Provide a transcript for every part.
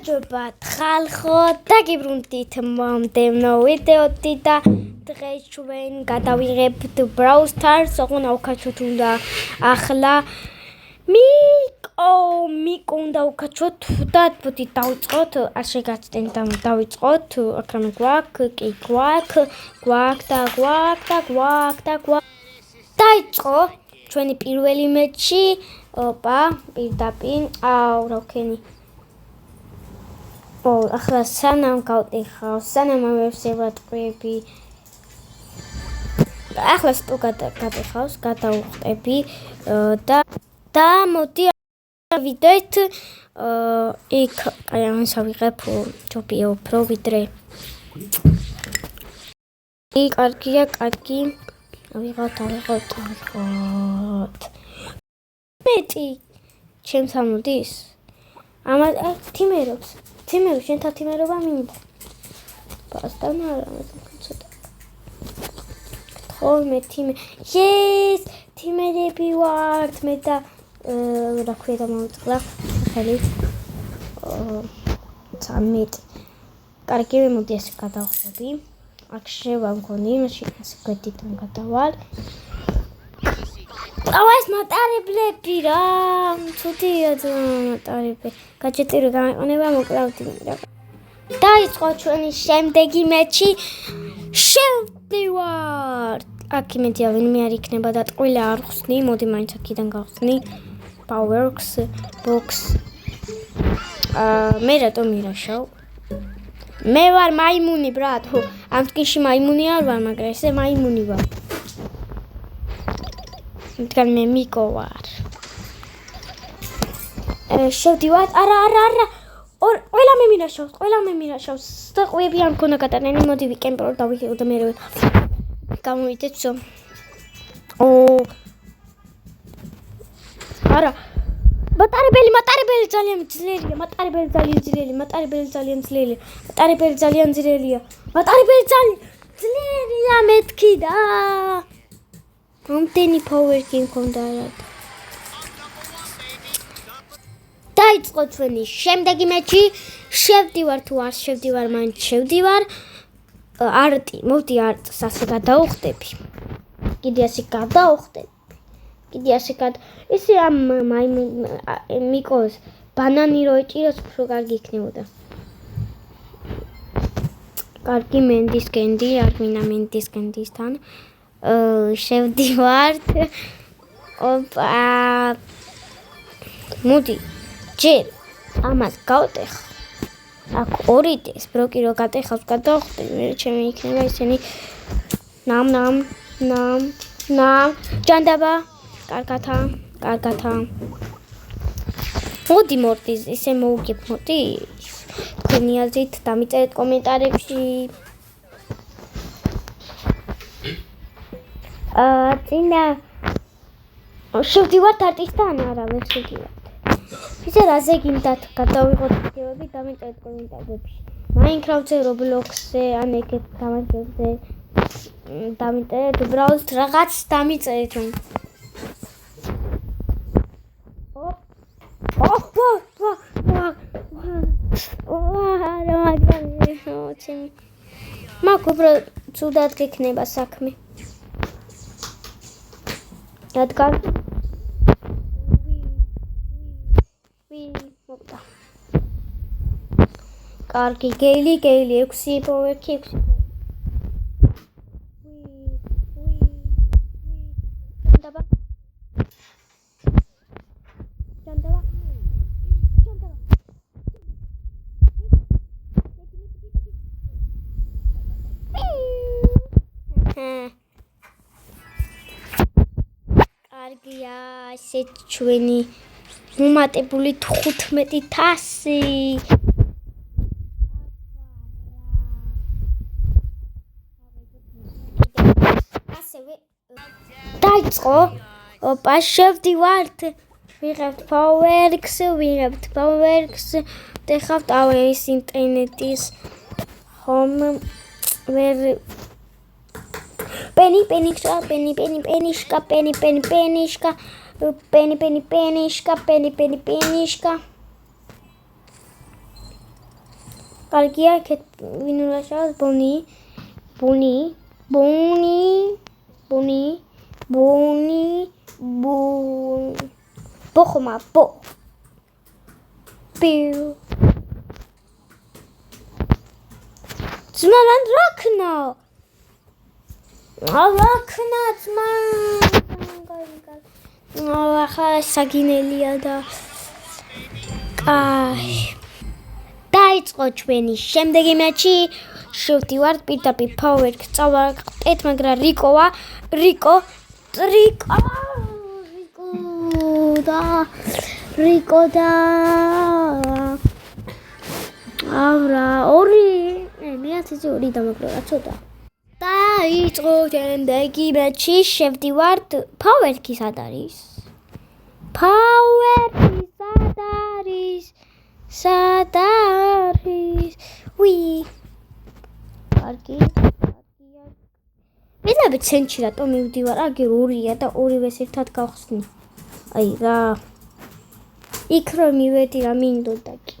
გამარჯვებათ ხალხო და გიბრუნდით მომდევნო ვიდეოთი და დღეს ჩვენ გადავიღებთ Brawl Stars, ოღონდ ავკაჩოთ უნდა ახლა მიკო უნდა ვკაჩოთ და ბუთი დავიწყოთ, არ შეგაცდენ და დავიწყოთ, აქრამე გვაქვს დაიწყო ჩვენი პირველი მეჩი, ოპა, პირდაპირ, რა ვქენი ახლა სანამ გავტეხავს, სანამ ამევსებატყვები, ახლა სტო გადატეხავს, გადავუხტები და მოდი ვიდეთ იქ აი ამას ავიღებ ჯობია უფრო ვიდრე კარგია, კარგი ავიღოთ მეტი ჩემს ამოდის ამას თიმერობს შენთა თიმერობა მინდა პასტა არა ცოტა ხოლმე თიმერები ვართ მე და რა ქვია დამოვიწყდა ხელი 13 კარგი მოდი ესე გადავხდები აქ შევა მგონი მაშინ ასე გვერდიდან გადავალ ეს მატარებლები რა ცუდია მატარებლები გაჯეტი რო გამეყონება მოკლავდი დაიწყო ჩვენი შემდეგი მეჩი შევდივართ აქ იმედია ვინმე არ იქნება და ტყუილა არ ხსნი მოდი მაინც აქიდან გავხსნი Powerworks box მე რატომ მირაშავ მე ვარ მაიმუნი ბრატ ამ ტკიში მაიმუნი არ ვარ მაგრამ ესე მაიმუნი ვარ მითქან მე მიკო ვარ შევდივართ არა ყველა მე მინაშავს და ყვები არ მქონა გატანენი მოდი ვიკემპერო და ვიღებ და მე გამოვიდეთ ზო არა მატარებელი ძალიან ძლიერია მატარებელი ძალიან ძლიერია მეთქი და მომდენი power-ი მქონდა რა დაიწყო ჩვენი შემდეგი მეჩი შევდივარ თუ არ შევდივარ მაინც შევდივარ არტი მოდი არტს ასე გადავუხტები კიდე ასე ესე ამ მიკოს ბანანი რო ეჭიროს უფრო კარგი იქნებოდა კარგი მენდის გენდი არ მინდა მენდის გენდისთან შევდივართ ოპა მოდი ჯერ ამას გავტეხ აქ ორი დეს ბროკი რო გატეხავს გადავხტები მე ჩემი იქნება ისინი ნამ ჯანდაბა კარგათა მოდი მორტიზ ისე მოუგებ მოდი თქვენი აზრით დამიწერეთ კომენტარებში წინა შევდივართ არტისთან არა ვერ შევდივართ ისე რაზე გინდათ გადავიღოთ ვიდეოები დამიწერეთ კომენტარებში Minecraft-ზე, Roblox-ზე, ან ეგეთ თამაშებზე დამიწერეთ უბრალოდ რაღაც დამიწერეთ რომ მაგ უბრალოდ ცუდად გექნება საქმე რადგან კარგი გეილი 6 power-ი 6 კარგია ესე ჩვენი მომატებული 15,000 დაიწყო ოპა შევდივართ ვიღებთ Powerworks დეხავთ ის ინტერნეტის ხომ ვერ პენიშკა კარგია, აქეთ ვინ უნდა შევას? ბოხმა, პიუ. ძმან რაქნა. რაქნა ძმან. ახლა საგინელია და კაი. დაიწყო ჩვენი შემდეგი მატჩი. შევდივართ პირდაპირ ფაუერკს წავაგდეთ, მაგრამ რიკო და ავრა ორი მეათეზე ორი დამაგროვა ცოტა. დაიწყო შემდეგი მატჩი. შევდივართ ფაუერკი სად არის? სად არის? ვი კარგი. მიდები ცენტრში რატომ მივდივარ? აგერ ორია და ორივეს ერთად გავხსნი. აი რა. იქ რომ მივედი რა მინდოდა კი.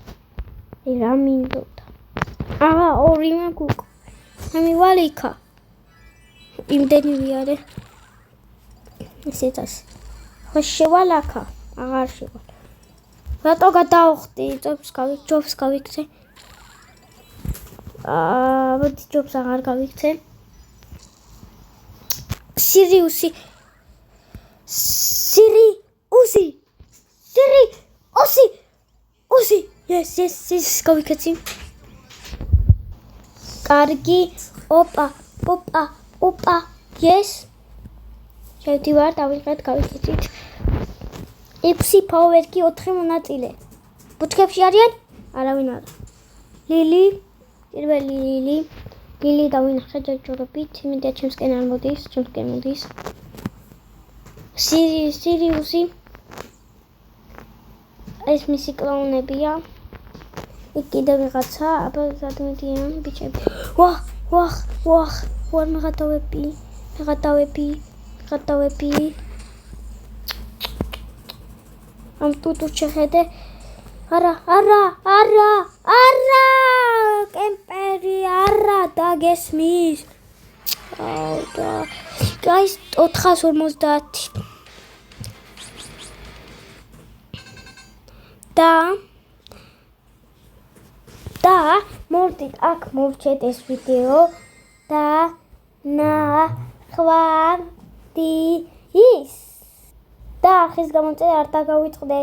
რა მინდოდა. აა ორი მაგუკ. ამივალე იქა. იმდენი ვიარე. ესეც ასე. ხო შევალაკა. აღარ შევალ. რატო გადავხდი? ჯობს გავიქცე. მოდი ჯობს აღარ გავიქცე. სირიუსი. Yes, გავიქცე. კარგი. ოპა. Yes. შევდივარ, დავიღეთ, გავიქცეთ. 6 ფაუერკი 4 მონაწილე. ბუჩქებში არიან? არავინ არა. ლილი, პირველი ლილი დავინახე ჯერჯერობით, იმედია ჩემსკენ არ მოდის, ჩემსკენ მოდის. სირიუსი. ეს მისი კლაუნებია. იქ კიდევ ვიღაცა, აბა სადმედიან ბიჭები. ვახ, მეგატავები. ამ ტუტუს შეხედე. არა. კემპერი არა დაგესმის. და guys 450. და მოვდით აქ მოვჩეთ ეს ვიდეო და ნახვამდის და ხის გამოწერა არ დაგავიწყდეთ.